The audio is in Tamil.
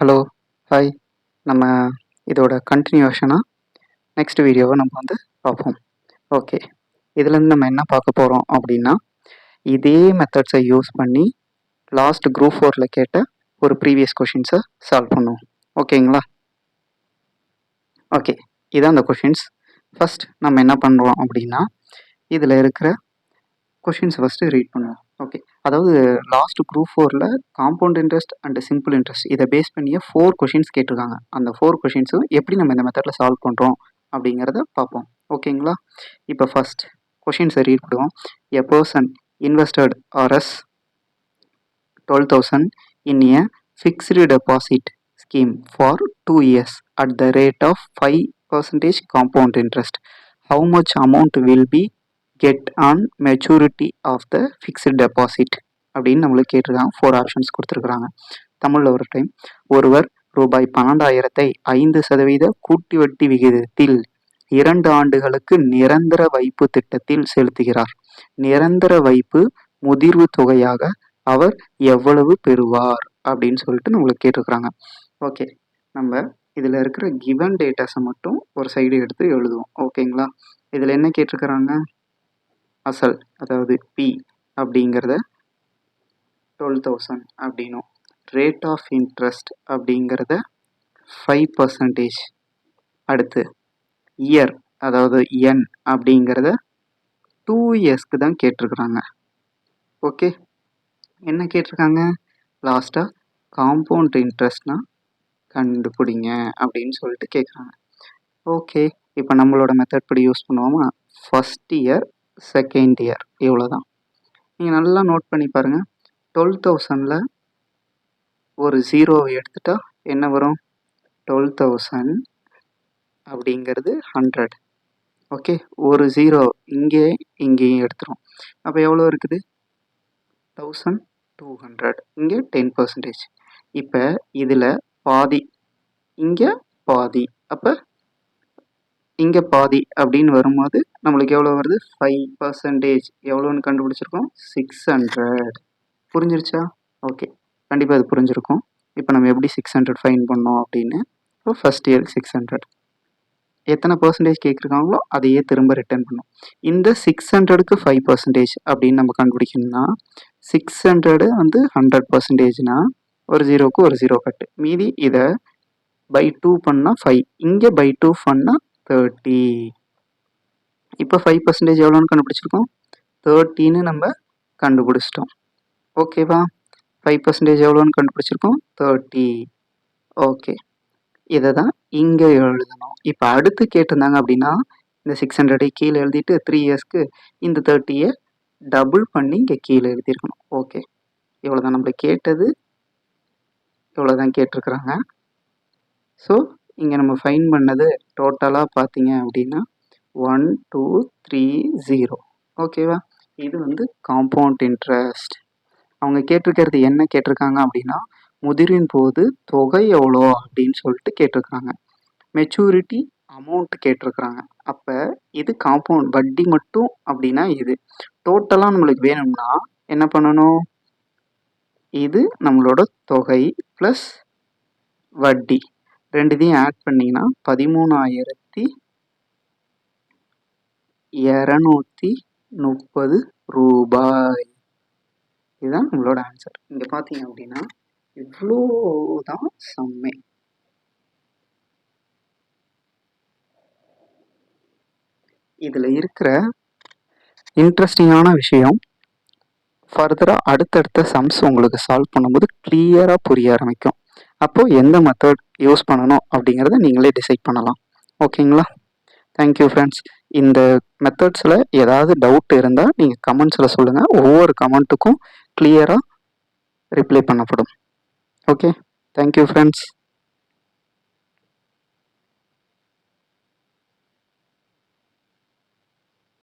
Hello, hi. நம்ம இதோட கன்டினியூஷனாக நெக்ஸ்ட் வீடியோவை நம்ம பார்ப்போம். ஓகே, இதுலேருந்து நம்ம என்ன பார்க்க போகிறோம் அப்படின்னா, இதே மெத்தட்ஸை யூஸ் பண்ணி லாஸ்ட் குரூப் 4ல் கேட்ட ஒரு ப்ரீவியஸ் கொஷின்ஸை சால்வ் பண்ணுவோம். ஓகேங்களா? ஓகே, இதான் அந்த கொஷின்ஸ். ஃபஸ்ட் நம்ம என்ன பண்ணுறோம் அப்படின்னா, இதில் இருக்கிற கொஷின்ஸ் ஃபஸ்ட்டு ரீட் பண்ணுவோம். ஓகே, அதாவது லாஸ்ட் குரூப் 4ல் compound interest and simple interest இதை பேஸ் பண்ணியே 4 கொஷின்ஸ் கேட்டிருக்காங்க. அந்த 4 கொஷின்ஸும் எப்படி நம்ம இந்த மெத்தடில் சால்வ் பண்ணுறோம் அப்படிங்கிறத பார்ப்போம். ஓகேங்களா? இப்போ ஃபஸ்ட் கொஷின்ஸை ரீட் பண்ணுவோம். A person invested RS 12,000 in a fixed deposit scheme for 2 years at the rate of 5% compound interest. How much amount will be get on maturity of the fixed deposit அப்படின்னு நம்மளுக்கு கேட்டிருக்காங்க. 4 ஆப்ஷன்ஸ் கொடுத்துருக்குறாங்க. தமிழில் ஒரு டைம். ஒருவர் ரூபாய் 12,000 5% கூட்டி வட்டி விகிதத்தில் 2 ஆண்டுகளுக்கு நிரந்தர வைப்பு திட்டத்தில் செலுத்துகிறார். நிரந்தர வைப்பு முதிர்வு தொகையாக அவர் எவ்வளவு பெறுவார் அப்படின்னு சொல்லிட்டு நம்மளுக்கு கேட்டிருக்கிறாங்க. ஓகே, நம்ம இதில் இருக்கிற கிவன் டேட்டாஸை மட்டும் ஒரு சைடு எடுத்து எழுதுவோம். ஓகேங்களா? இதில் என்ன கேட்டிருக்கிறாங்க? அசல், அதாவது பி அப்படிங்கிறத 12,000 அப்படின்னும், ரேட் ஆஃப் இன்ட்ரெஸ்ட் அப்படிங்கிறத 5%. அடுத்து இயர், அதாவது என் அப்படிங்கிறத 2 இயர்ஸ்க்கு தான் கேட்டிருக்கிறாங்க. ஓகே, என்ன கேட்டிருக்காங்க? லாஸ்ட்டாக காம்பவுண்ட் இன்ட்ரெஸ்ட்னா கண்டுபிடிங்க அப்படின்னு சொல்லிட்டு கேட்குறாங்க. ஓகே, இப்போ நம்மளோட மெத்தட் படி யூஸ் பண்ணுவோமா? ஃபஸ்ட் இயர், செகண்ட் இயர், இவ்வளோ தான். நீங்கள் நல்லா நோட் பண்ணி பாருங்கள். 12,000ல் ஒரு ஜீரோவை எடுத்துட்டா என்ன வரும்? 12,000 அப்படிங்கிறது 100. ஓகே, ஒரு ஜீரோ இங்கேயும் எடுத்துரும். அப்போ எவ்வளோ இருக்குது? 1,200. இங்கே 10%. இப்போ இதில் பாதி, இங்கே பாதி, அப்போ இங்கே பாதி அப்படின்னு வரும்போது நம்மளுக்கு எவ்வளோ வருது? 5%. எவ்வளோன்னு கண்டுபிடிச்சிருக்கோம்? 600. புரிஞ்சிருச்சா? ஓகே, கண்டிப்பாக அது புரிஞ்சிருக்கும். இப்போ நம்ம எப்படி 600 ஃபைன் பண்ணோம் அப்படின்னு. இப்போ ஃபஸ்ட் இயருக்கு 600. எத்தனை பர்சன்டேஜ் கேட்குறாங்களோ அதையே திரும்ப ரிட்டர்ன் பண்ணோம். இந்த 600க்கு 5% அப்படின்னு நம்ம கண்டுபிடிக்கணும்னா 600 100%னா ஒரு ஜீரோக்கு ஒரு ஜீரோ கட்டு. மீதி இதை பை 2 பண்ணால் 5, இங்கே பை 2 பண்ணால் 30. இப்போ 5% எவ்வளோன்னு கண்டுபிடிச்சிருக்கோம்? 30ன்னு நம்ம கண்டுபிடிச்சிட்டோம். ஓகேவா? 5% எவ்வளோன்னு கண்டுபிடிச்சிருக்கோம்? 30. ஓகே, இதை தான் இங்கே எழுதணும். இப்போ அடுத்து கேட்டிருந்தாங்க அப்படின்னா இந்த 600 கீழே எழுதிட்டு 3 இயர்ஸ்க்கு இந்த 30யை டபுள் பண்ணி இங்கே கீழே எழுதியிருக்கணும். ஓகே, இவ்வளோ தான் நம்மளுக்கு கேட்டது. இவ்வளோ தான் கேட்டிருக்கிறாங்க. ஸோ இங்கே நம்ம ஃபைன் பண்ணது டோட்டலாக பார்த்தீங்க அப்படின்னா 1230. ஓகேவா? இது காம்பவுண்ட் இன்ட்ரெஸ்ட். அவங்க கேட்டிருக்கிறது என்ன கேட்டிருக்காங்க அப்படின்னா, முதிரின் போது தொகை எவ்வளோ அப்படின்னு சொல்லிட்டு கேட்டிருக்கிறாங்க. மெச்சூரிட்டி அமௌண்ட் கேட்டிருக்கிறாங்க. அப்போ இது காம்பவுண்ட் வட்டி மட்டும் அப்படின்னா இது டோட்டலாக நம்மளுக்கு வேணும்னா என்ன பண்ணணும்? இது நம்மளோட தொகை ப்ளஸ் வட்டி ரெண்டுத்தையும் ஆட் பண்ணிங்கன்னா 13,230 ரூபாய். இதுதான் நம்மளோட ஆன்சர். இங்கே பார்த்தீங்க அப்படின்னா இவ்வளோதான் சம்மே. இதில் இருக்கிற இன்ட்ரெஸ்டிங்கான விஷயம், ஃபர்தராக அடுத்தடுத்த சம்ஸ் உங்களுக்கு சால்வ் பண்ணும்போது கிளியராக புரிய ஆரம்பிக்கும். அப்போது எந்த மெத்தட் யூஸ் பண்ணணும் அப்படிங்கிறத நீங்களே டிசைட் பண்ணலாம். ஓகேங்களா? Thank you friends. இந்த மெத்தட்ஸில் ஏதாவது டவுட் இருந்தால் நீங்கள் கமெண்ட்ஸில் சொல்லுங்கள். ஒவ்வொரு கமெண்ட்டுக்கும் கிளியராக ரிப்ளை பண்ணப்படும். Okay, thank you friends.